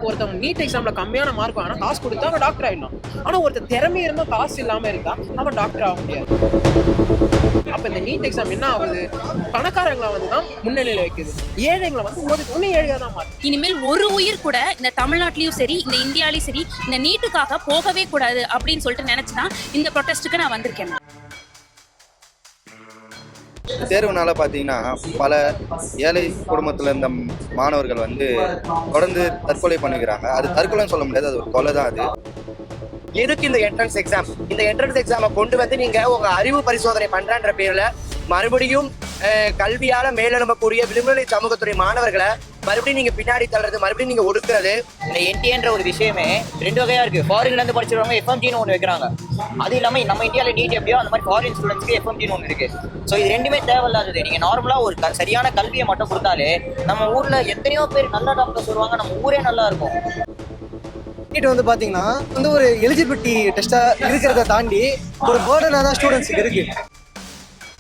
ஒருத்தவங்க நீட் எக்ஸாம்ல கம்மியான மார்க் வாங்கினா காசு கொடுத்தா அவன் டாக்டர் ஆயிடலாம். ஆனா ஒருத்தர் திறமை இருந்தா காசு இல்லாம இருந்தா அவன் டாக்டர் ஆக முடியாது. அப்ப இந்த நீட் எக்ஸாம் என்ன ஆகுது, பணக்காரங்களை வந்துதான் முன்னிலையில வைக்குது, ஏழைங்களை வந்து இன்னும் ஏழையா தான் மாறுது. இனிமேல் ஒரு உயிர் கூட இந்த தமிழ்நாட்டிலயும் சரி இந்த இந்தியாலயும் சரி இந்த நீட்டுக்காக போகவே கூடாது அப்படின்னு சொல்லிட்டு நினைச்சுதான் இந்த ப்ரொடெஸ்டுக்கு நான் வந்திருக்கேன். தேர்வுனால பார்த்தீங்கன்னா பல ஏழை குடும்பத்தில் இருந்த மாணவர்கள் வந்து தொடர்ந்து தற்கொலை பண்ணிக்கிறாங்க. அது தற்கொலைன்னு சொல்ல முடியாது, அது ஒரு கொலை தான். அது எதுக்கு இந்த என்ட்ரன்ஸ் எக்ஸாம்? இந்த என்ட்ரன்ஸ் எக்ஸாமை கொண்டு வந்து நீங்க உங்க அறிவு பரிசோதனை பண்றன்ற பேர்ல மறுபடியும் கல்வியால மேலெழும்பக்கூடிய விளிம்புநிலை சமூகத்துறை மாணவர்களை மறுபடியும் நீங்க பின்னாடி தள்ளுறது, மறுபடியும் நீங்க ஒடுக்குறது. இந்த என்டிஏன்ற ஒரு விஷயமே ரெண்டு வகையா இருக்கு. ஃபாரின்ல இருந்து படிச்சிருவாங்க எஃப்எம்ஜின்னு ஒன்று வைக்கிறாங்க. அது இல்லாம நம்ம இந்தியாவில் நீட் எப்படியோ அந்த மாதிரி ஃபாரின் ஸ்டூடெண்ட்ஸ்க்கு எஃப்எம்ஜின்னு ஒன்று இருக்கு. ஸோ இது ரெண்டுமே தேவையில்லாதது. நீங்க நார்மலா ஒரு சரியான கல்வியை மட்டும் கொடுத்தாலே நம்ம ஊர்ல எத்தனையோ பேர் நல்ல டாக்டர்ஸ் வருவாங்க, நம்ம ஊரே நல்லா இருக்கும். நீட் வந்து பாத்தீங்கன்னா ஒரு எலிஜிபிலிட்டி டெஸ்டா இருக்கிறத தாண்டி ஒரு பேர்டனா தான் ஸ்டூடெண்ட்ஸ்க்கு இருக்கு.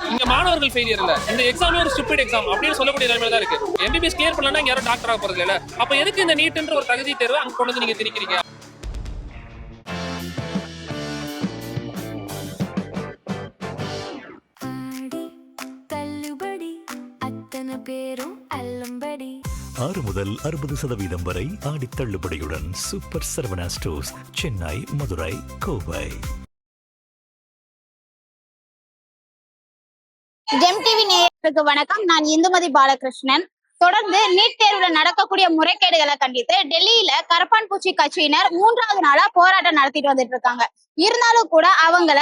இங்க மாணவர்கள் ஃபெயிலியர் இல்ல, இந்த எக்ஸாமே ஒரு ஸ்டூபிட் எக்ஸாம் அப்படின்னு சொல்லக்கூடிய நிலைமையில தான் இருக்கு. எம்பிபிஎஸ் கிளியர் பண்ணலன்னா யாரும் டாக்டர் ஆக போறது இல்ல. அப்ப எதுக்கு இந்த நீட்ன்ற ஒரு தகுதி தேர்வு அங்க கொண்டு வந்து நீங்க திணிக்கிறீங்க? பேரும் 6 முதல் 60% வரை ஆடி தள்ளுபடியுடன் super Saravana stores, Chennai, Madurai, Kovai. Gem TV நேயர்களுக்கு வணக்கம். நான் இந்துமதி பாலகிருஷ்ணன். தொடர்ந்து நீட் தேர்வுல நடக்கக்கூடிய முறைகேடுகளை கண்டித்து டெல்லியில கரப்பான் பூச்சி கட்சியினர் 3வது நாளா போராட்டம் நடத்திட்டு வந்துட்டு இருக்காங்க. இருந்தாலும் கூட அவங்கள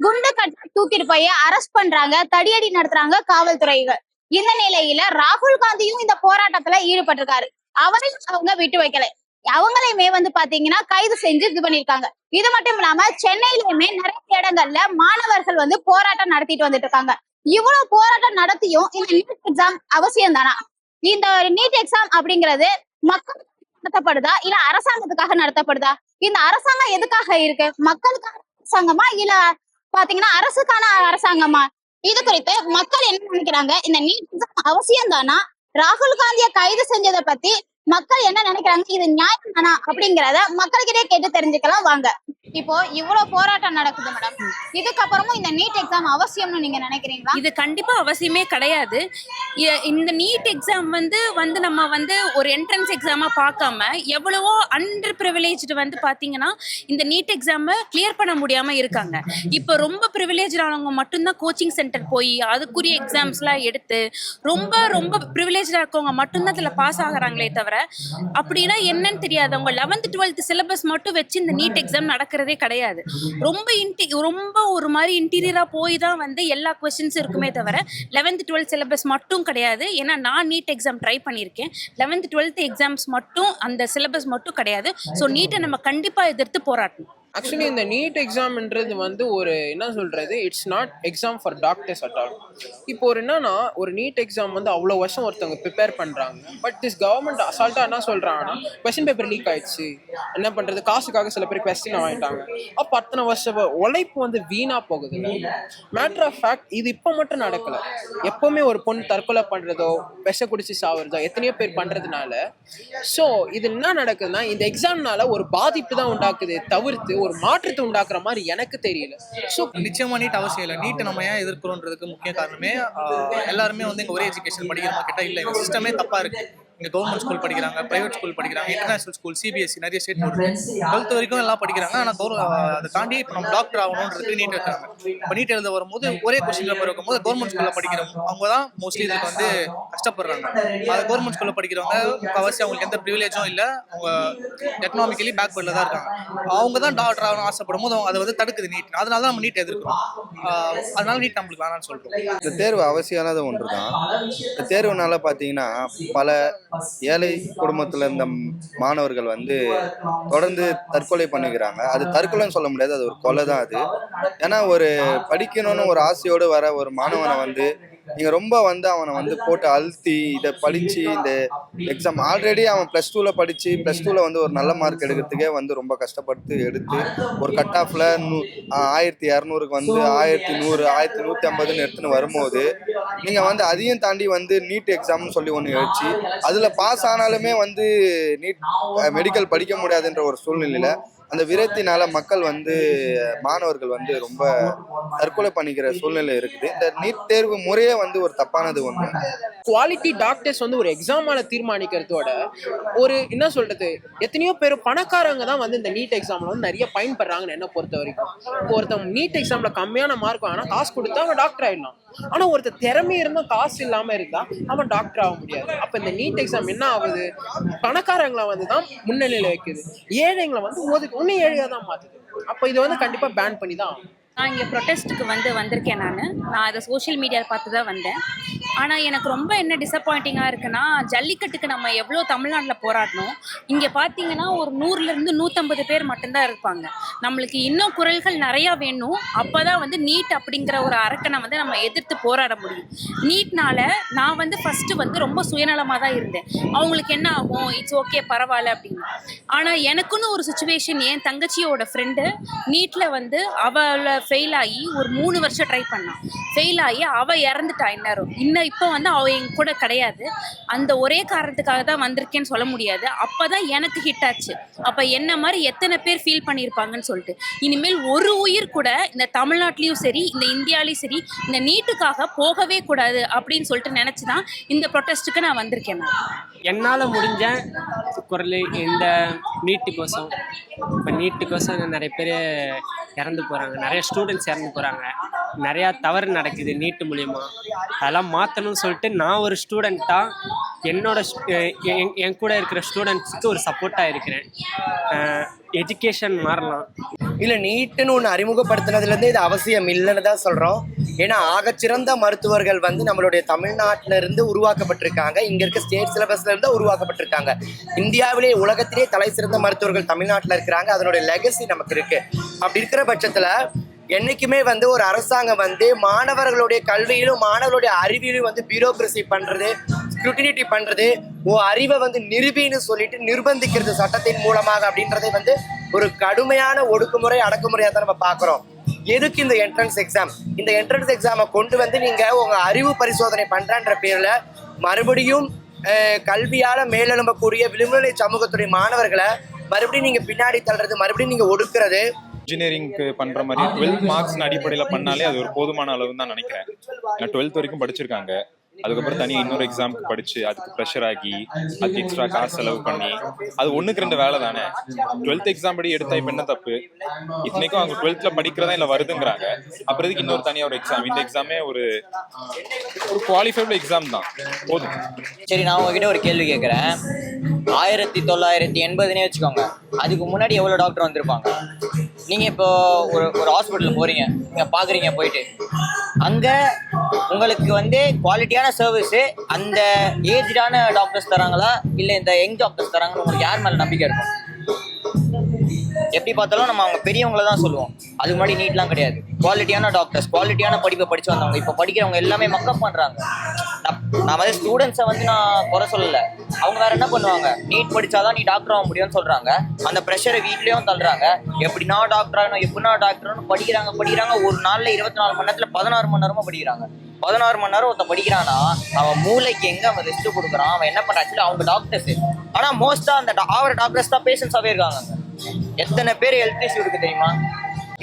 குண்டு தூக்கிட்டு போய் அரெஸ்ட் பண்றாங்க, தடியடி நடத்துறாங்க காவல்துறைகள். இந்த நிலையில ராகுல் காந்தியும் இந்த போராட்டத்துல ஈடுபட்டிருக்காரு. அவரையும் அவங்க விட்டு வைக்கல. அவங்களையுமே வந்து பாத்தீங்கன்னா கைது செஞ்சு இது பண்ணிருக்காங்க. இது மட்டும் இல்லாம சென்னையிலுமே நிறைய இடங்கள்ல மாணவர்கள் வந்து போராட்டம் நடத்திட்டு வந்துட்டு இருக்காங்க. இவ்வளவு போராட்டம் நடத்தியும் இந்த நீட் எக்ஸாம் அவசியம் தானா? இந்த நீட் எக்ஸாம் அப்படிங்கிறது மக்கள் நடத்தப்படுதா இல்ல அரசாங்கத்துக்காக நடத்தப்படுதா? இந்த அரசாங்கம் எதுக்காக இருக்கு? மக்களுக்கான அரசாங்கமா இல்ல பாத்தீங்கன்னா அரசுக்கான அரசாங்கமா? இது குறித்து மக்கள் என்ன நினைக்கிறாங்க? இந்த நீட் எக்ஸாம் அவசியம் தானா? ராகுல் காந்திய கைது செஞ்சதை பத்தி மக்கள் என்ன நினைக்கிறாங்க? இது நியாயம் தானா அப்படிங்கிறத மக்கள்கிட்டே கேட்டு தெரிஞ்சுக்கலாம் வாங்க. இப்போ இவ்வளவு போராட்டம் நடக்குது மேடம், இதுக்கப்புறமும் இந்த நீட் எக்ஸாம் அவசியம்னு நீங்க நினைக்கிறீங்களா? இது கண்டிப்பா அவசியமே கிடையாது. இந்த நீட் எக்ஸாம் வந்து நம்ம ஒரு என்ட்ரன்ஸ் எக்ஸாமா பார்க்காம எவ்வளவோ அண்டர் ப்ரிவிலேஜ்டு பாத்தீங்கன்னா இந்த நீட் எக்ஸாமை கிளியர் பண்ண முடியாம இருக்காங்க. இப்போ ரொம்ப ப்ரிவிலேஜானவங்க மட்டும்தான் கோச்சிங் சென்டர் போய் அதுக்குரிய எக்ஸாம்ஸ்லாம் எடுத்து ரொம்ப ரொம்ப ப்ரிவிலேஜா இருக்கவங்க மட்டும்தான் இதுல பாஸ் ஆகுறாங்களே தவிர அப்படின்னா என்னன்னு தெரியாதவங்க 11th 12th சிலபஸ் மட்டும் வச்சு இந்த நீட் எக்ஸாம் நடக்கிறதே கிடையாது. ரொம்ப ஒரு மாதிரி இன்டீரியரா போய் தான் எல்லா கொஸ்டின்ஸ் இருக்குமே தவிர 11th 12th சிலபஸ் மட்டும் கிடையாது. ஏன்னா நான் நீட் எக்ஸாம் ட்ரை பண்ணியிருக்கேன். 11th 12th எக்ஸாம்ஸ் மட்டும் அந்த சிலபஸ் மட்டும் கிடையாது. ஸோ நீட்டை நம்ம கண்டிப்பா எதிர்த்து போராட்டணும். ஆக்சுவலி இந்த நீட் எக்ஸாம்ன்றது ஒரு என்ன சொல்றது, it's not exam for doctors at all. இப்போ என்னன்னா ஒரு நீட் எக்ஸாம் அவ்வளோ வருஷம் ஒருத்தவங்க ப்ரிப்பேர் பண்ணுறாங்க. பட் திஸ் கவர்மெண்ட் அசால்ட்டாக என்ன சொல்கிறாங்கன்னா கொஸ்டின் பேப்பர் லீக் ஆயிடுச்சு, என்ன பண்ணுறது, காசுக்காக சில பேர் கொஸ்டின் வாங்கிட்டாங்க. அப்போ அத்தனை வருஷம் உழைப்பு வீணாக போகுது. மேட்டர் ஆஃப் ஃபேக்ட் இது இப்போ மட்டும் நடக்கலை. எப்போவுமே ஒரு பொண்ணு தற்கொலை பண்ணுறதோ விஷ குடிச்சு சாவுறதோ எத்தனையோ பேர் பண்ணுறதுனால ஸோ இது என்ன நடக்குதுன்னா இந்த எக்ஸாம்னால ஒரு பாதிப்பு தான் உண்டாக்குது தவிர்த்து ஒரு மாற்றத்தை உண்டாக்குற மாதிரி எனக்கு தெரியல. ஸோ நிச்சயமா நீட் அவசியம் இல்லை. நீட்டை நம்ம ஏன் எதிர்க்கிறோன்றதுக்கு முக்கிய காரணமே எல்லாருமே இங்க ஒரே எஜுகேஷன் படிக்கிறமா கேட்டா இல்லை, இந்த சிஸ்டமே தப்பா இருக்கு. இங்கே கவர்மெண்ட் ஸ்கூல் படிக்கிறாங்க, பிரைவேட் ஸ்கூல் படிக்கிறாங்க, இன்டர்நேஷனல் ஸ்கூல், சிபிஎஸ்சி, நிறைய ஸ்டேட் போர்டு 12th வரைக்கும் எல்லாம் படிக்கிறாங்க. ஆனால் அதை தாண்டி இப்போ நம்ம டாக்டர் ஆகணுன்றதுக்கு நீட் வைக்கிறாங்க. இப்போ நீட் எழுத வரும்போது ஒரே கொஸ்டின் பேப்பர் வைக்கும்போது கவர்மெண்ட் ஸ்கூலில் படிக்கிறவங்க அவங்க தான் மோஸ்ட்லி இதுக்கு கஷ்டப்படுறாங்க. அது கவர்மெண்ட் ஸ்கூலில் படிக்கிறவங்க முக்கால்வாசி அவங்களுக்கு எந்த ப்ரிவிலேஜும் இல்லை, அவங்க எக்கனாமிக்கலி பேக்வர்டில் தான் இருக்காங்க. அவங்க தான் டாக்டர் ஆகணும் ஆசைப்படும் போது அவங்க அதை தடுக்குது நீட். அதனால தான் நம்ம நீட் எதிர்க்கிறோம். அதனால நீட் நம்மளுக்கு வேணாம்னு சொல்கிறோம். இந்த தேர்வு அவசியமானது ஒன்று தான். இந்த தேர்வுனால பார்த்தீங்கன்னா பல ஏழை குடும்பத்தில் இருந்த மாணவர்கள் தொடர்ந்து தற்கொலை பண்ணிக்கிறாங்க. அது தற்கொலைன்னு சொல்ல முடியாது, அது ஒரு கொலை தான். அது ஏன்னா ஒரு படிக்கணும்னு ஒரு ஆசையோடு வர ஒரு மாணவனை நீங்கள் ரொம்ப வந்து அவனை வந்து போட்டு அழுத்தி இதை படித்து இந்த எக்ஸாம் ஆல்ரெடி அவன் +2 படித்து +2 வந்து ஒரு நல்ல மார்க் எடுக்கிறதுக்கே வந்து ரொம்ப கஷ்டப்பட்டு எடுத்து ஒரு கட் ஆஃபில் 1200க்கு வந்து 1100 1150ன்னு எடுத்துன்னு வரும்போது நீங்கள் வந்து அதையும் தாண்டி வந்து நீட் எக்ஸாம்னு சொல்லி ஒன்று வச்சு அதில் பாஸ் ஆனாலுமே வந்து நீட் மெடிக்கல் படிக்க முடியாதுன்ற ஒரு சூழ்நிலையில் அந்த விரக்தினால மக்கள் வந்து மாணவர்கள் வந்து ரொம்ப தற்கொலை பண்ணிக்கிற சூழ்நிலை இருக்குது. இந்த நீட் தேர்வு முறையே வந்து ஒரு தப்பானது ஒன்று. குவாலிட்டி டாக்டர்ஸ் வந்து ஒரு எக்ஸாமால தீர்மானிக்கிறதோட ஒரு என்ன சொல்றது, எத்தனையோ பேர் பணக்காரங்க தான் வந்து இந்த நீட் எக்ஸாம்ல வந்து நிறைய பயன்படுறாங்கன்னு என்ன பொறுத்த வரைக்கும். இப்போ ஒருத்தன் நீட் எக்ஸாம்ல கம்மியான மார்க் வாங்கினா காசு கொடுத்தா அவன் டாக்டர் ஆயிடலாம். ஆனா ஒருத்தர் திறமை இருந்தா காசு இல்லாம இருந்தா அவன் டாக்டர் ஆக முடியாது. அப்ப இந்த நீட் எக்ஸாம் என்ன ஆகுது, பணக்காரங்களை வந்து தான் முன்னணியில வைக்குது, ஏழைங்களை வந்து இன்னும் ஏழையா தான் மாத்துது. அப்ப இதை வந்து கண்டிப்பா பேன் பண்ணி தான் ஆகும். நான் இங்கே ப்ரொட்டஸ்ட்டுக்கு வந்திருக்கேன். நான் அதை சோஷியல் மீடியாவில் பார்த்து தான் வந்தேன். ஆனால் எனக்கு ரொம்ப என்ன டிசப்பாயிண்டிங்காக இருக்குன்னா, ஜல்லிக்கட்டுக்கு நம்ம எவ்வளோ தமிழ்நாட்டில் போராடணும், இங்கே பார்த்தீங்கன்னா ஒரு 100லேருந்து 150 பேர் மட்டும்தான் இருப்பாங்க. நம்மளுக்கு இன்னும் குரல்கள் நிறையா வேணும். அப்போ தான் வந்து நீட் அப்படிங்கிற ஒரு அரக்கனை வந்து நம்ம எதிர்த்து போராட முடியும். நீட்னால நான் வந்து ஃபஸ்ட்டு வந்து ரொம்ப சுயநலமாக தான் இருந்தேன். அவங்களுக்கு என்ன ஆகும், இட்ஸ் ஓகே பரவாயில்ல அப்படின்னு. ஆனால் எனக்குன்னு ஒரு சுச்சுவேஷன், என் தங்கச்சியோட ஃப்ரெண்டு நீட்டில் வந்து அவளை ஃபெயில் ஆகி ஒரு 3 வருஷம் ட்ரை பண்ணான். ஃபெயில் ஆகி அவள் இறந்துட்டா. இப்போ வந்து அவள் என் கூட கிடையாது. அந்த ஒரே காரணத்துக்காக தான் வந்திருக்கேன்னு சொல்ல முடியாது. அப்போ தான் எனக்கு ஹிட் ஆச்சு. அப்போ என்ன மாதிரி எத்தனை பேர் ஃபீல் பண்ணியிருப்பாங்கன்னு சொல்லிட்டு, இனிமேல் ஒரு உயிர் கூட இந்த தமிழ்நாட்டிலையும் சரி இந்த இந்தியாவிலையும் சரி இந்த நீட்டுக்காக போகவே கூடாது அப்படின்னு சொல்லிட்டு நினச்சி தான் இந்த ப்ரொட்டஸ்ட்டுக்கு நான் வந்திருக்கேன். என்னால் முடிஞ்ச குரல் இந்த நீட்டுக்கோசம். இப்போ நீட்டுக்கோசம் நிறைய பேர் இறந்து போகிறாங்க, நிறைய ஸ்டூடெண்ட்ஸ் இறந்து போகிறாங்க, நிறையா தவறு நடக்குது நீட்டு மூலிமா. அதெல்லாம் மாற்றணும்னு சொல்லிட்டு நான் ஒரு ஸ்டூடெண்ட்டாக என் கூட இருக்கிற ஸ்டூடெண்ட்ஸுக்கு ஒரு சப்போர்ட்டாக இருக்கிறேன். எஜுகேஷன் மாறலாம். இல்லை, நீட்டுன்னு ஒன்று அறிமுகப்படுத்தினதுலேருந்து இது அவசியம் இல்லைன்னு தான் சொல்கிறோம். ஏன்னா ஆகச்சிறந்த மருத்துவர்கள் வந்து நம்மளுடைய தமிழ்நாட்டில இருந்து உருவாக்கப்பட்டிருக்காங்க. இங்கே இருக்க ஸ்டேட் சிலபஸ்ல இருந்து உருவாக்கப்பட்டிருக்காங்க. இந்தியாவிலே உலகத்திலே தலை சிறந்த மருத்துவர்கள் தமிழ்நாட்டில் இருக்கிறாங்க. அதனுடைய லெகசி நமக்கு இருக்கு. அப்படி இருக்கிற பட்சத்தில் என்னைக்குமே வந்து ஒரு அரசாங்கம் வந்து மாணவர்களுடைய கல்வியிலும் மாணவர்களுடைய அறிவியலும் வந்து பியூரோக்ரசி பண்ணுறது, ஸ்க்ரூட்டினிட்டி பண்ணுறது, அறிவை வந்து நிரூபின்னு சொல்லிட்டு நிர்பந்திக்கிறது சட்டத்தின் மூலமாக அப்படின்றதை வந்து ஒரு கடுமையான ஒடுக்குமுறை அடக்குமுறையாக தான் நம்ம பார்க்குறோம். எதுக்கு இந்த என்ட்ரன்ஸ் எக்ஸாம்? இந்த என்ட்ரன்ஸ் எக்ஸாமை கொண்டு வந்து நீங்கள் உங்கள் அறிவு பரிசோதனை பண்ணுறன்ற பேரில் மறுபடியும் கல்வியால் மேலெழும்பக்கூடிய விளிம்புநிலை சமூகத்துடைய மாணவர்களை மறுபடியும் நீங்கள் பின்னாடி தள்ளுறது, மறுபடியும் நீங்கள் ஒடுக்குறது. இன்ஜினியரிங்க்கு பண்ணுற மாதிரி 12th மார்க்ஸ் அடிப்படையில் பண்ணாலே அது ஒரு போதுமான அளவுன்னு தான் நினைக்கிறேன். ஏன்னா 12th வரைக்கும் படிச்சிருக்காங்க, அதுக்கப்புறம் தனியாக இன்னொரு எக்ஸாமுக்கு படித்து அதுக்கு ப்ரெஷர் ஆகி அதுக்கு எக்ஸ்ட்ரா காசு செலவு பண்ணி அது 1க்கு 2 வேலை தானே. 12th எக்ஸாம் படி எடுத்தால் இப்போ என்ன தப்பு? இத்தனைக்கும் அவங்க 12th படிக்கிறதா இல்லை வருதுங்கிறாங்க. அப்புறம் இதுக்கு இன்னொரு தனியாக ஒரு எக்ஸாம். இந்த எக்ஸாமே ஒரு குவாலிஃபைடு எக்ஸாம் தான், போதும். சரி, நான் உங்ககிட்ட ஒரு கேள்வி கேட்குறேன். 1980 வச்சுக்கோங்க, அதுக்கு முன்னாடி எவ்வளோ டாக்டர் வந்திருப்பாங்க? நீங்கள் இப்போ ஒரு ஹாஸ்பிட்டலில் போகிறீங்க, நீங்கள் பார்க்குறீங்க, போயிட்டு அங்கே உங்களுக்கு வந்து குவாலிட்டியான சர்வீஸு அந்த ஏஜ்டான டாக்டர்ஸ் தராங்களா இல்லை இந்த யங் டாக்டர்ஸ் தராங்கன்னு உங்களுக்கு யார் மேலே நம்பிக்கை இருக்கும்? எப்படி பார்த்தாலும் நம்ம அவங்க பெரியவங்கள தான் சொல்லுவோம். அது முன்னாடி நீட்லாம் கிடையாது. குவாலிட்டியான டாக்டர்ஸ், குவாலிட்டியான படிப்பை படித்து வந்தவங்க. இப்போ படிக்கிறவங்க எல்லாமே மக்கப் பண்ணுறாங்க. நான் வந்து ஸ்டூடெண்ட்ஸை வந்து நான் குறை சொல்லலை. அவங்க வேறு என்ன பண்ணுவாங்க, நீட் படித்தாதான் நீ டாக்டர் ஆக முடியும்னு சொல்கிறாங்க. அந்த ப்ரெஷரை வீட்லேயும் தள்ளுறாங்க. எப்படின்னா டாக்டர் ஆகணும், எப்படின்னா டாக்டர்னு படிக்கிறாங்க. ஒரு நாளில் 24 மணி நேரத்தில் 16 மணி நேரமாக படிக்கிறாங்க. 16 மணி நேரம் ஒருத்தன் படிக்கிறான்னா அவன் மூளைக்கு எங்கே அவன் ரெஸ்ட்டு கொடுக்குறான், அவன் என்ன பண்ணுறான்? ஆக்சுவலி அவங்க டாக்டர்ஸு. ஆனால் மோஸ்ட்டாக அந்த ஆகிற டாக்டர்ஸ் தான் பேஷண்ட்ஸாகவே இருக்காங்க. எத்தனை பேர் ஹெல்த் இஷ்யூ இருக்குது தெரியுமா?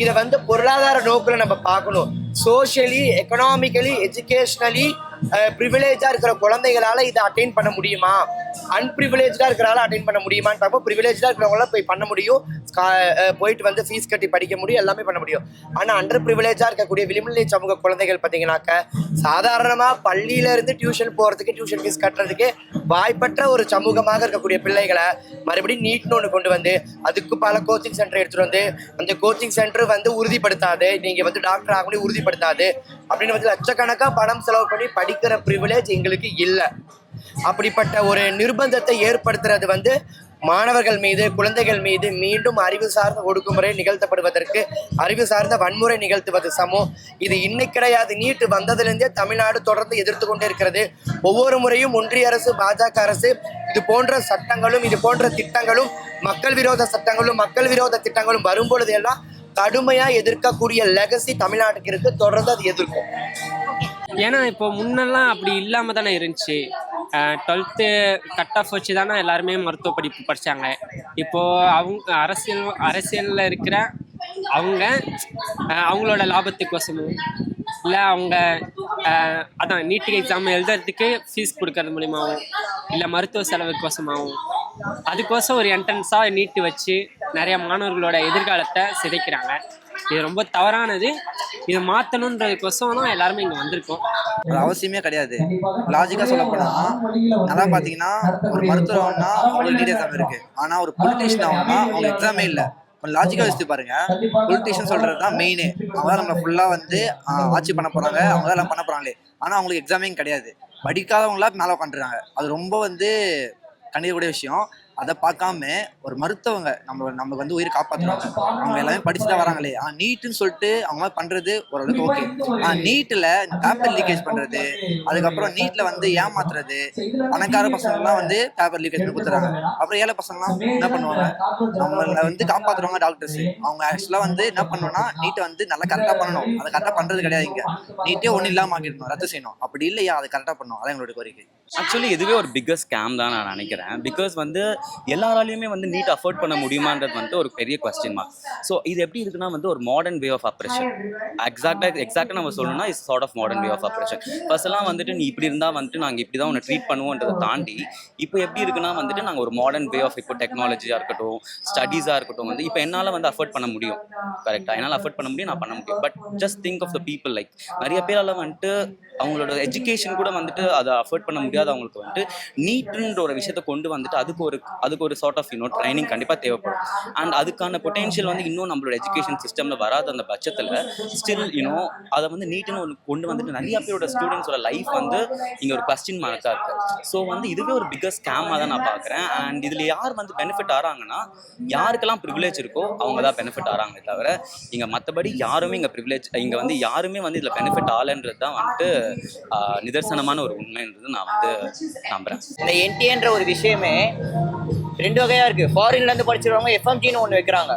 இதை வந்து பொருளாதார நோக்கில் நம்ம பார்க்கணும். சோஷியலி, எக்கனாமிக்கலி, எஜுகேஷ்னலி ப்ரிவிலேஜாக இருக்கிற குழந்தைகளால் இதை அட்டைன் பண்ண முடியுமா, அன்ப்ரிவிலேஜாக இருக்கிறால அட்டைன் பண்ண முடியுமான்னு பார்ப்போம். ப்ரிவிலேஜாக இருக்கிறவங்களாம் போய் பண்ண முடியும், போயிட்டு வந்து ஃபீஸ் கட்டி படிக்க முடியும், எல்லாமே பண்ண முடியும். ஆனால் அண்டர் ப்ரிவிலேஜாக இருக்கக்கூடிய விளிம்புநிலை சமூக குழந்தைகள் பார்த்தீங்கன்னாக்க சாதாரணமாக பள்ளியிலேருந்து டியூஷன் போகிறதுக்கு, டியூஷன் ஃபீஸ் கட்டுறதுக்கு வாய்ப்பற்ற ஒரு சமூகமாக இருக்கக்கூடிய பிள்ளைகளை மறுபடியும் நீட்னு ஒன்று கொண்டு வந்து அதுக்கு பல கோச்சிங் சென்டர் எடுத்துகிட்டு வந்து அந்த கோச்சிங் சென்டர் வந்து உறுதிப்படுத்தாது, நீங்கள் வந்து டாக்டர் ஆகணும் உறுதிப்படுத்தாது அப்படின்னு வந்து லட்சக்கணக்காக பணம் செலவு பண்ணி படிக்கிற ப்ரிவிலேஜ் எங்களுக்கு இல்லை. அப்படிப்பட்ட ஒரு நிர்பந்தத்தை ஏற்படுத்துறது வந்து மாணவர்கள் மீது, குழந்தைகள் மீது மீண்டும் அறிவு சார்ந்த ஒடுக்குமுறை நிகழ்த்தப்படுவதற்கு, அறிவு சார்ந்த வன்முறை நிகழ்த்துவது சமம். இது இன்னைக்கு கிடையாது. நீட் வந்ததிலிருந்தே தமிழ்நாடு தொடர்ந்து எதிர்த்து கொண்டே இருக்கிறது. ஒவ்வொரு முறையும் ஒன்றிய அரசு, பாஜக அரசு இது போன்ற சட்டங்களும் இது போன்ற திட்டங்களும், மக்கள் விரோத சட்டங்களும் மக்கள் விரோத திட்டங்களும் வரும்பொழுது எல்லாம் கடுமையா எதிர்க்கக்கூடிய லெகசி தமிழ்நாட்டுக்கு இருக்கு. தொடர்ந்து அது எதிர்க்கும். ஏன்னா இப்போ முன்னெல்லாம் அப்படி இல்லாமல் தானே இருந்துச்சு. 12th கட் ஆஃப் வச்சு தானே எல்லாருமே மருத்துவ படிப்பு படித்தாங்க. இப்போது அவங்க அரசியலில் இருக்கிற அவங்களோட லாபத்துக்கோசமும் இல்லை அவங்க அதான் நீட்டுக்கு எக்ஸாம் எழுதுறதுக்கு ஃபீஸ் கொடுக்கறது மூலியமாகவும் இல்லை மருத்துவ செலவுக்கோசமாகவும் அதுக்கோசம் ஒரு என்ட்ரன்ஸாக நீட்டு வச்சு நிறைய மாணவர்களோட எதிர்காலத்தை சிதைக்கிறாங்க. இது ரொம்ப தவறானது. இதை மாற்றணுன்றதுக்கோசம் தான் எல்லாருமே இங்கே வந்திருக்கோம். அது அவசியமே கிடையாது. லாஜிக்காக சொல்லப்போனால் நல்லா பார்த்தீங்கன்னா ஒரு மருத்துவம்னா அவங்களுக்கு நீட் எக்ஸாம் இருக்குது. ஆனால் ஒரு பொலிட்டீஷியன் ஆகணும்னா அவங்க எக்ஸாமே இல்லை. லாஜிக்காக யோசிச்சு பாருங்க. பொலிட்டீஷியன் சொல்கிறது தான் மெயினே. அவங்க தான் நம்மளை ஃபுல்லாக வந்து ஆட்சி பண்ண போகிறாங்க, அவங்க தான் எல்லாம் பண்ண போகிறாங்களே. ஆனால் அவங்களுக்கு எக்ஸாமே கிடையாது. படிக்காதவங்களா மேலே உட்காந்துருக்காங்க. அது ரொம்ப வந்து கண்டிக்கக்கூடிய விஷயம். அதை பார்க்காம ஒரு மருத்துவங்க நமக்கு வந்து உயிர் காப்பாற்றுவாங்க. அவங்க எல்லாமே படிச்சுதான் வராங்களே. நீட்டுன்னு சொல்லிட்டு அவங்க பண்ணுறது ஓரளவுக்கு ஓகே. நீட்டில் பேப்பர் லீக்கேஜ் பண்ணுறது, அதுக்கப்புறம் நீட்டில் வந்து ஏமாத்துறது, பணக்கார பசங்கள்லாம் வந்து பேப்பர் லீக்கேஜ் பண்ணி கொடுத்துறாங்க. அப்புறம் ஏழை பசங்கள்லாம் என்ன பண்ணுவாங்க, நம்மளை வந்து காப்பாற்றுவாங்க டாக்டர்ஸ். அவங்க ஆக்சுவலாக வந்து என்ன பண்ணணும்னா நீட்டை வந்து நல்லா கரெக்டாக பண்ணணும். அதை கரெக்டாக பண்ணுறது கிடையாது. இங்கே நீட்டே ஒன்றும் இல்லாமல் ஆக்கிடணும், ரத்து செய்யணும். அப்படி இல்லையா அதை கரெக்டாக பண்ணணும். அதான் எங்களோட கோரிக்கை. ஆக்சுவலி இதுவே ஒரு பிக்கஸ்ட் ஸ்கேம் தான் நான் நினைக்கிறேன். பிகாஸ் வந்து எல்லாராலையுமே வந்து நீட் அஃபோர்ட் பண்ண முடியுமான்றது வந்து ஒரு பெரிய கொஸ்டின் மார்க். ஸோ இது எப்படி இருக்குன்னா வந்து ஒரு மாடர்ன் வே ஆஃப் அப்ரேஷன். எக்ஸாக்டாக நம்ம சொல்லணும்னா is sort of modern way of operation. ஃபர்ஸ்ட்லாம் வந்துட்டு நீ இப்படி இருந்தால் வந்துட்டு நாங்கள் இப்படி தான் உன்னை ட்ரீட் பண்ணுவோன்றதை தாண்டி இப்போ எப்படி இருக்குன்னா வந்துட்டு நாங்கள் ஒரு மாடர்ன் வே ஆஃப் இப்போ டெக்னாலஜியாக இருக்கட்டும், ஸ்டடீஸாக இருக்கட்டும், வந்து இப்போ என்னால் வந்து அஃபோர்ட் பண்ண முடியும். கரெக்டாக என்னால் அஃபோர்ட் பண்ண முடியும், நான் பண்ண முடியும். But just think of the people. Like நிறைய பேரால் வந்துட்டு அவங்களோட எஜுகேஷன் கூட வந்துட்டு அதை அஃபோர்ட் பண்ண முடியாது. அவங்களுக்கு வந்துட்டு நீட்ன்ற ஒரு விஷயத்தை கொண்டு வந்துட்டு அதுக்கு ஒரு சார்ட் ஆஃப் ட்ரைனிங் கண்டிப்பாக தேவைப்படும். அண்ட் அதுக்கான பொட்டென்ஷியல் வந்து இன்னும் நம்மளோட எஜுகேஷன் சிஸ்டமில் வராத அந்த பட்சத்தில் ஸ்டில் அதை வந்து நீட்டுன்னு ஒன்று கொண்டு வந்துட்டு நிறைய பேரோட ஸ்டூடெண்ட்ஸோட லைஃப் வந்து இங்கே ஒரு கொஸ்டின் மார்க்காக இருக்குது. ஸோ வந்து இதுவே ஒரு பிக்கஸ்ட் ஸ்கேமாக தான் நான் பார்க்குறேன். அண்ட் இதில் யார் வந்து பெனிஃபிட் ஆகிறாங்கன்னா, யாருக்கெல்லாம் ப்ரிவிலேஜ் இருக்கோ அவங்க தான் பெனிஃபிட் ஆகிறாங்களே தவிர இங்கே மற்றபடி யாருமே இங்கே வந்து யாருமே வந்து இதில் பெனிஃபிட் ஆகலைன்றது தான் வந்துட்டு நிதர்சனமான ஒரு உண்மைன்றது நான் வந்து நம்புறேன். இந்த என்டிஏன்ற ஒரு விஷயமே ரெண்டு வகையா இருக்கு. ஃபாரின்ல இருந்து படிச்சிருவாங்க எஃப்எம்ஜின்னு ஒன்று வைக்கிறாங்க.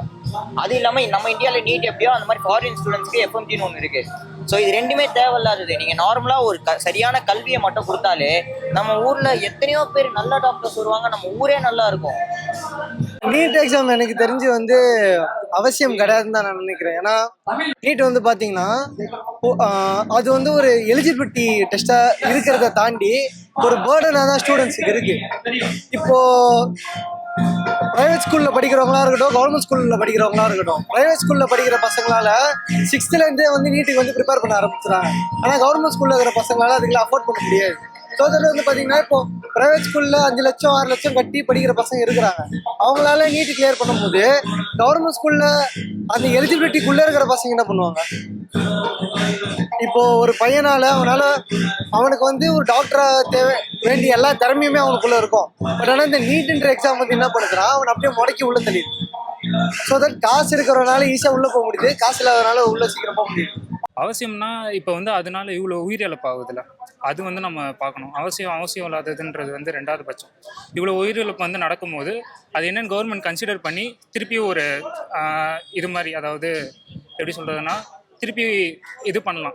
அது இல்லாம நம்ம இந்தியாவில் நீட் எப்படியோ அந்த மாதிரி ஃபாரின் ஸ்டூடெண்ட்ஸ்க்கு எஃப்எம்ஜின்னு ஒன்று இருக்கு. ஸோ இது ரெண்டுமே தேவையில்லாதது. நீங்க நார்மலா ஒரு சரியான கல்வியை மட்டும் கொடுத்தாலே நம்ம ஊர்ல எத்தனையோ பேர் நல்ல டாக்டர்ஸ் வருவாங்க, நம்ம ஊரே நல்லா இருக்கும். நீட் எக்ஸாம் எனக்கு தெரிஞ்சு வந்து அவசியம் கிடையாதுன்னு தான் நான் நினைக்கிறேன். ஏன்னா நீட் வந்து பார்த்தீங்கன்னா அது வந்து ஒரு எலிஜிபிலிட்டி டெஸ்ட்டாக இருக்கிறத தாண்டி ஒரு பேர்டனாக தான் ஸ்டூடெண்ட்ஸுக்கு இருக்கு. இப்போ பிரைவேட் ஸ்கூலில் படிக்கிறவங்களா இருக்கட்டும், கவர்மெண்ட் ஸ்கூலில் படிக்கிறவங்களா இருக்கட்டும், பிரைவேட் ஸ்கூலில் படிக்கிற பசங்களால 6th வந்து நீட்டுக்கு வந்து ப்ரிப்பேர் பண்ண ஆரம்பிச்சுறாங்க. ஆனால் கவர்மெண்ட் ஸ்கூலில் இருக்கிற பசங்களால அதுக்குள்ள அஃபோர்ட் பண்ண முடியாது. ஸோ அதில் வந்து பார்த்தீங்கன்னா இப்போ ப்ரைவேட் ஸ்கூலில் 5 லட்சம் 6 லட்சம் கட்டி படிக்கிற பசங்க இருக்கிறாங்க. அவங்களால நீட்டு கிளியர் பண்ணும்போது கவர்மெண்ட் ஸ்கூலில் அந்த எலிஜிபிலிட்டிக்குள்ளே இருக்கிற பசங்க என்ன பண்ணுவாங்க? இப்போ ஒரு பையனால அவனுக்கு வந்து ஒரு டாக்டரா வேண்டிய எல்லா திறமையுமே அவனுக்குள்ள இருக்கும். பட் ஆனால் இந்த நீட்ன்ற எக்ஸாம் வந்து என்ன பண்ணுறான், அவன் அப்படியே முடக்கி உள்ள தள்ளிடு. ஸோ தட் காசு இருக்கிறவனால ஈஸியாக உள்ளே போக முடியுது, காசு இல்லாதனால உள்ள சீக்கிரம் போக முடியுது. அவசியம்னா இப்போ வந்து அதனால இவ்வளோ உயிரிழப்பு ஆகுதுல்ல, அது வந்து நம்ம பார்க்கணும். அவசியம் இல்லாததுன்றது வந்து 2வது பட்சம். இவ்வளோ உயிரிழப்பு வந்து நடக்கும்போது அது என்னென்னு கவர்மெண்ட் கன்சிடர் பண்ணி திருப்பி ஒரு இது மாதிரி, அதாவது எப்படி சொல்கிறதுனா திருப்பி இது பண்ணலாம்.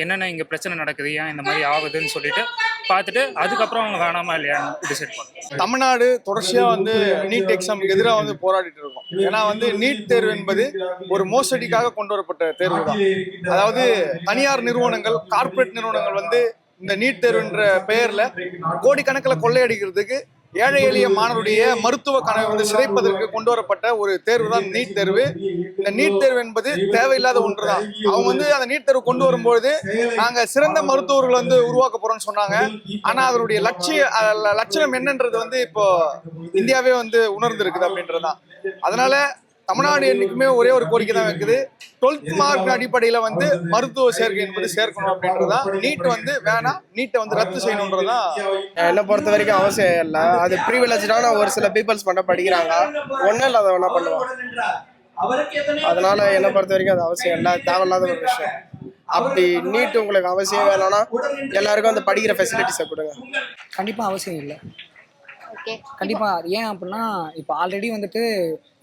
என்னென்ன இங்கே பிரச்சனை நடக்குது, ஏன் இந்த மாதிரி ஆகுதுன்னு சொல்லிட்டு பார்த்துட்டு அதுக்கப்புறம் அவங்க வேணாமா இல்லையான்னு டிசைட் பண்ணலாம். தமிழ்நாடு தொடர்ச்சியாக வந்து நீட் எக்ஸாமுக்கு எதிராக வந்து போராடிட்டு இருக்கோம். ஏன்னா வந்து நீட் தேர்வு என்பது ஒரு மோசடிக்காக கொண்டு வரப்பட்ட தேர்வு தான். அதாவது தனியார் நிறுவனங்கள், கார்ப்பரேட் நிறுவனங்கள் வந்து இந்த நீட் தேர்வுன்ற பெயர்ல கோடிக்கணக்கில் கொள்ளையடிக்கிறதுக்கு ஏழை எளிய மாணவருடைய மருத்துவ கனவை வந்து சிதைப்பதற்கு கொண்டு வரப்பட்ட ஒரு தேர்வு தான் நீட் தேர்வு. இந்த நீட் தேர்வு என்பது தேவையில்லாத ஒன்று தான். அவங்க வந்து அந்த நீட் தேர்வு கொண்டு வரும்போது நாங்க சிறந்த மருத்துவர்கள் வந்து உருவாக்க போறோம்னு சொன்னாங்க. ஆனா அதனுடைய லட்சணம் என்னன்றது வந்து இப்போ இந்தியாவே வந்து உணர்ந்து இருக்குது அப்படின்றதுதான். அதனால தமிழ்நாடு என்னைக்குமே ஒரே ஒரு கோரிக்கை தான் இருக்குது. 12th மார்க் அடிப்படையில் வந்து மருத்துவ சேர்க்கை என்பது சேர்க்கணும் அப்படின்றதான். நீட் வந்து வேணாம், நீட்டை வந்து ரத்து செய்யணுன்றதான் என்னை பொறுத்த வரைக்கும் அவசியம் இல்லை. அது ப்ரீவிலேஜான ஒரு சில பீப்புள்ஸ் மட்டும் படிக்கிறாங்க, ஒன்றும் இல்லை அதை வேணா பண்ணுவாங்க. அதனால என்னை பொறுத்த வரைக்கும் அது அவசியம் இல்லை, தேவையில்லாத ஒரு விஷயம். அப்படி நீட் உங்களுக்கு அவசியம் வேணும்னா எல்லாருக்கும் அந்த படிக்கிற ஃபெசிலிட்டிஸை கொடுங்க. கண்டிப்பாக அவசியம் இல்லை. கண்டிப்பாக அது ஏன் அப்படின்னா, இப்போ ஆல்ரெடி வந்துட்டு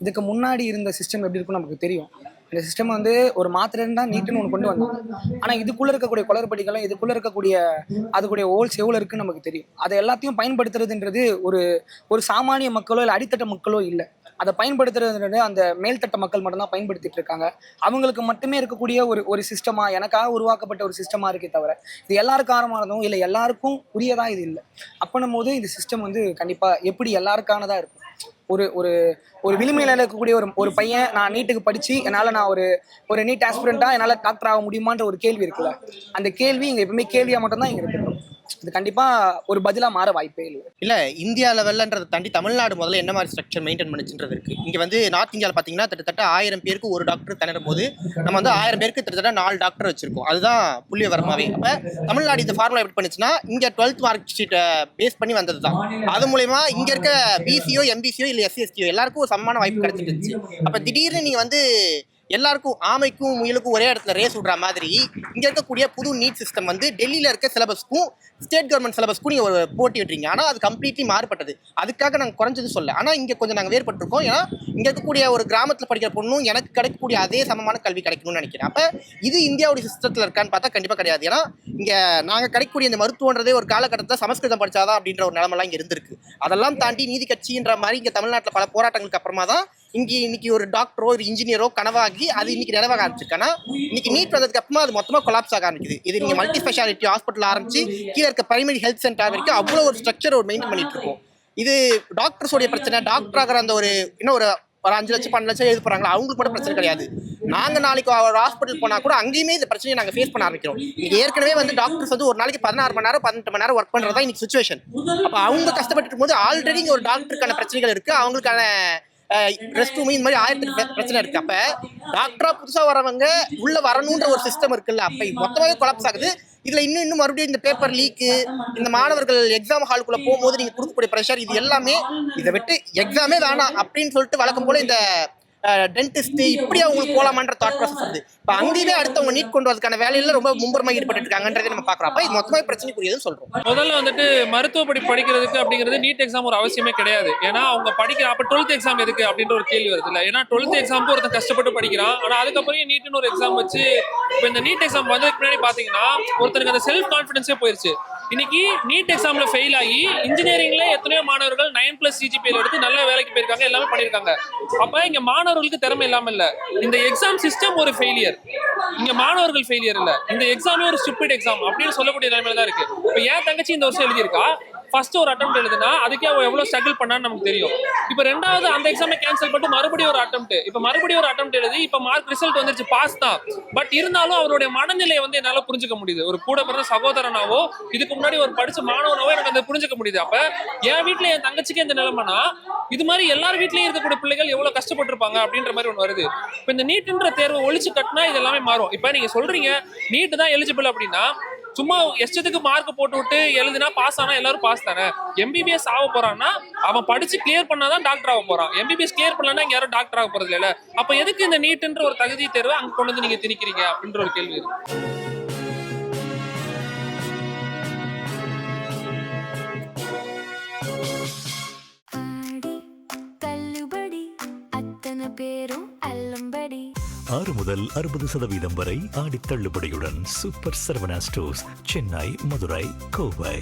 இதுக்கு முன்னாடி இருந்த சிஸ்டம் எப்படி இருக்குன்னு நமக்கு தெரியும். இந்த சிஸ்டம் வந்து ஒரு மாத்திரைன்னு தான் நீட்டுன்னு ஒன்று கொண்டு வந்தாங்க. ஆனால் இதுக்குள்ளே இருக்கக்கூடிய குளறுபடிகளும் இதுக்குள்ளே இருக்கக்கூடிய அதுக்குடைய ஹோல்ஸ் எவ்வளோ இருக்குன்னு நமக்கு தெரியும். அதை எல்லாத்தையும் பயன்படுத்துறதுன்றது ஒரு சாமானிய மக்களோ இல்லை அடித்தட்ட மக்களோ இல்லை. அதை பயன்படுத்துறதுன்றது அந்த மேல்தட்ட மக்கள் மட்டும்தான் பயன்படுத்திட்டு இருக்காங்க. அவங்களுக்கு மட்டுமே இருக்கக்கூடிய ஒரு சிஸ்டமா, எனக்காக உருவாக்கப்பட்ட ஒரு சிஸ்டமா இருக்கே தவிர இது எல்லாருக்கானதும் இல்லை, எல்லாருக்கும் உரியதா இது இல்லை. அப்படின்னும் போது இந்த சிஸ்டம் வந்து கண்டிப்பா எப்படி எல்லாருக்கானதா இருக்கும். ஒரு விளிமையில இருக்கக்கூடிய ஒரு பையன் நான் நீட்டுக்கு படிச்சு என்னால் நான் ஒரு நீட் ஆஸ்பிரண்டா என்னால் டாக்டர் ஆக முடியுமான்ற ஒரு கேள்வி இருக்குல்ல, அந்த கேள்வி இங்கே எப்பவுமே கேள்வியாக மட்டும்தான் இங்கே இருக்கு. இது கண்டிப்பா ஒரு பதிலா மாற வாய்ப்பே இல்லை. இந்தியா லெவல்லன்றதை தாண்டி தமிழ்நாடு முதல்ல என்ன மாதிரி ஸ்ட்ரக்சர் மெயின்டைன் பண்ணிச்சுன்றது இருக்கு. இங்க வந்து நார்த் இந்தியாவில் பார்த்தீங்கன்னா கிட்டத்தட்ட 1000 பேருக்கு ஒரு டாக்டர் திணறும் போது நம்ம வந்து 1000 பேருக்கு கிட்டத்தட்ட 4 டாக்டர் வச்சிருக்கோம். அதுதான் புள்ளி வரமாவே. அப்ப தமிழ்நாடு இந்த ஃபார்முலா எப்படி பண்ணுச்சுன்னா, இங்க 12th மார்க் ஷீட்டை பேஸ் பண்ணி வந்தது தான். அது மூலயமா இங்க இருக்க பிசியோ எம்பிசியோ இல்லை எஸ்சிஎஸ்டியோ எல்லாருக்கும் ஒரு சமமான வாய்ப்பு கிடைச்சிட்டு இருந்துச்சு. அப்ப திடீர்னு நீங்க வந்து எல்லாருக்கும் ஆமைக்கும் முயலுக்கும் ஒரே இடத்துல ரேஸ் விடுற மாதிரி இங்க இருக்கக்கூடிய புது நீட் சிஸ்டம் வந்து டெல்லியில இருக்க சிலபஸ்க்கும் ஸ்டேட் கவர்மெண்ட் சிலபஸ்க்கும் நீங்க ஒரு போட்டி விட்டுறீங்க. ஆனா அது கம்ப்ளீட்லி மாறுபட்டது. அதுக்காக நாங்கள் குறைஞ்சது சொல்ல, ஆனா இங்க கொஞ்சம் நாங்கள் வேறுபட்டிருக்கோம். ஏன்னா இங்க இருக்கக்கூடிய ஒரு கிராமத்துல படிக்கிற பொண்ணும் எனக்கு கிடைக்கக்கூடிய அதே சமமான கல்வி கிடைக்கணும்னு நினைக்கிறேன். அப்ப இது இந்தியாவுடைய சிஸ்டத்துல இருக்கான்னு பார்த்தா கண்டிப்பா கிடையாது. ஏன்னா இங்க நாங்க கிடைக்கக்கூடிய இந்த மருத்துவன்றதே ஒரு காலகட்டத்தில் சமஸ்கிருதம் படிச்சாதான் அப்படின்ற ஒரு நிலைமெல்லாம் இங்க இருந்திருக்கு. அதெல்லாம் தாண்டி நீதி கட்சின்ற மாதிரி இங்க தமிழ்நாட்டில் பல போராட்டங்களுக்கு அப்புறமா தான் இன்னைக்கு ஒரு டாக்டரோ ஒரு இன்ஜினியரோ கனவாகி அது இன்னைக்கு நினைவாக ஆரம்பிச்சிருக்கு. ஆனா இன்னைக்கு நீட் வந்ததுக்கு அப்புறமா அது மொத்தமா கொலாப்ஸ் ஆக ஆரம்பிக்குது. இது நீங்க மல்டி ஸ்பெஷாலிட்டி ஹாஸ்பிட்டல் ஆரம்பிச்சு கீழே இருக்க பிரைமரி ஹெல்த் சென்டர் வரைக்கும் அவ்வளோ ஒரு ஸ்ட்ரக்சர் ஒரு மெயின்டைன் பண்ணிட்டு இருக்கோம். இது டாக்டர்ஸோடைய பிரச்சனை. டாக்டர் ஆகிற அந்த ஒரு 5 லட்சம் 12 லட்சம் எழுதி போறாங்களா, அவங்களுக்கு மட்டும் பிரச்சனை கிடையாது. நாங்க நாளைக்கு ஒரு ஹாஸ்பிட்டல் போனா கூட அங்கேயுமே இந்த பிரச்சனையை நாங்க ஃபேஸ் பண்ண ஆரம்பிக்கிறோம். இன்னைக்கு ஏற்கனவே வந்து டாக்டர்ஸ் வந்து ஒரு நாளைக்கு 16 மணி நேரம் 18 மணி நேரம் ஒர்க் பண்றதா இன்னைக்கு சுச்சுவேஷன். அப்ப அவங்க கஷ்டப்பட்டு இருக்கும்போது ஆல்ரெடி ஒரு டாக்டருக்கான பிரச்சனைகள் இருக்கு, அவங்களுக்கான ரெஸ்ட் ரூம் இந்த மாதிரி 1000 பிரச்சனை இருக்கு. அப்ப டாக்டரா புதுசா வரவங்க உள்ள வரணுன்ற ஒரு சிஸ்டம் இருக்குல்ல, அப்ப மொத்தமாவே கொலாப்ஸ் ஆகுது. இதுல இன்னும் மறுபடியும் இந்த பேப்பர் லீக்கு, இந்த மாணவர்கள் எக்ஸாம் ஹாலுக்குள்ள போகும்போது நீங்க கொடுக்கக்கூடிய ப்ரெஷர், இது எல்லாமே இதை விட்டு எக்ஸாமே வேணாம் அப்படின்னு சொல்லிட்டு வழக்கம் போல இந்த டென்டிஸ்ட் இப்படி அவங்களுக்கு போலாமான்ற தாட் ப்ராசஸ் வருது. இப்போ அங்கேயுமே அடுத்தவங்க நீட் கொண்டு வரதுக்கான வேலையில ரொம்ப மும்பரமா ஈடுபட்டு இருக்காங்கன்றதை நம்ம பாக்குறோம். அப்ப இது மொத்தமாக பிரச்சனைக்குரியதுன்னு சொல்றோம். முதல்ல வந்துட்டு மருத்துவ படிக்கிறதுக்கு அப்படிங்கிறது நீட் எக்ஸாம் ஒரு அவசியமே கிடையாது. ஏன்னா அவங்க படிக்கிற அப்ப 12th எக்ஸாம் எதுக்கு அப்படின்ற ஒரு கேள்வி வருது இல்லை. ஏன்னா 12th எக்ஸாமுக்கு ஒருத்தன் கஷ்டப்பட்டு படிக்கிறான். ஆனா அதுக்கப்புறம் நீட்னு ஒரு எக்ஸாம் வச்சு இப்போ இந்த நீட் எக்ஸாம் வந்ததுக்கு முன்னாடி பாத்தீங்கன்னா ஒருத்தருக்கு அந்த செல்ஃப் கான்ஃபிடன்ஸே போயிருச்சு. இன்னைக்கு நீட் எக்ஸாம்ல ஃபெயில் ஆகி இன்ஜினியரிங்ல எத்தனையோ மாணவர்கள் 9+ CGPA எடுத்து நல்ல வேலைக்கு போயிருக்காங்க, எல்லாமே பண்ணிருக்காங்க. அப்ப இங்க மாணவர்களுக்கு திறமை இல்லாம இல்ல, இந்த எக்ஸாம் சிஸ்டம் ஒரு ஃபெயிலியர். இங்க மாணவர்கள் ஃபெயிலியர் இல்ல, இந்த எக்ஸாமே ஒரு ஸ்டூபிட் எக்ஸாம் அப்படின்னு சொல்லக்கூடிய நிலைமையில தான் இருக்கு. இப்ப என் தங்கச்சி இந்த வருஷம் எழுதியிருக்கா, ஃபர்ஸ்ட் ஒரு அட்டெம்ப்ட் எழுதுனா அதுக்கே அவ எவ்வளவு ஸ்ட்ரகிள் பண்ணான்னு நமக்கு தெரியும். இப்ப ரெண்டாவது அந்த எக்ஸாமை கேன்சல் பண்ணிட்டு மறுபடியும் ஒரு அட்டெம்ப்ட் எழுதி இப்ப மார்க் ரிசல்ட் வந்துருச்சு, பாஸ் தான். பட் இருந்தாலும் அவருடைய மனநிலையை வந்து என்னால புரிஞ்சுக்க முடியுது. ஒரு கூட பிறந்த சகோதரனாவோ இதுக்கு முன்னாடி ஒரு படிச்ச மாணவனாவோ எனக்கு அந்த புரிஞ்சுக்க முடியுது. அப்ப என் வீட்டுல என் தங்கச்சிக்கு இந்த நிலைமைனா இது மாதிரி எல்லார் வீட்லயும் இருக்கக்கூடிய பிள்ளைகள் எவ்வளவு கஷ்டப்பட்டிருப்பாங்க அப்படின்ற மாதிரி ஒன்று வருது. இப்ப இந்த நீட்ன்ற தேர்வை ஒழிச்சு கட்டினா இது எல்லாமே மாறும். இப்ப நீங்க சொல்றீங்க நீட் தான் எலிஜிபிள் அப்படின்னா, சும்மா எஸ்டத்துக்கு மார்க் போட்டு விட்டு எழுதினா பாஸ் ஆனா எல்லாரும் பாஸ் தானே. MBBS ஆக போறான்னா அவன் படிச்சு கிளியர் பண்ணாதான் டாக்டர் ஆக போறான். MBBS கிளியர் பண்ணலன்னா இங்க யாரும் டாக்டர் ஆக போறது இல்ல. அப்ப எதுக்கு இந்த நீட்ன்ற ஒரு தகுதி தேர்வை அங்க கொண்டு வந்து நீங்க திணிக்கிறீங்க அப்படின்ற ஒரு கேள்வி இருக்கு. பேரும் அல்லம்படி 6 முதல் 60% வரை ஆடி தள்ளுபடியுடன் சூப்பர் சரவணா ஸ்டோர்ஸ், சென்னை, மதுரை, கோவை.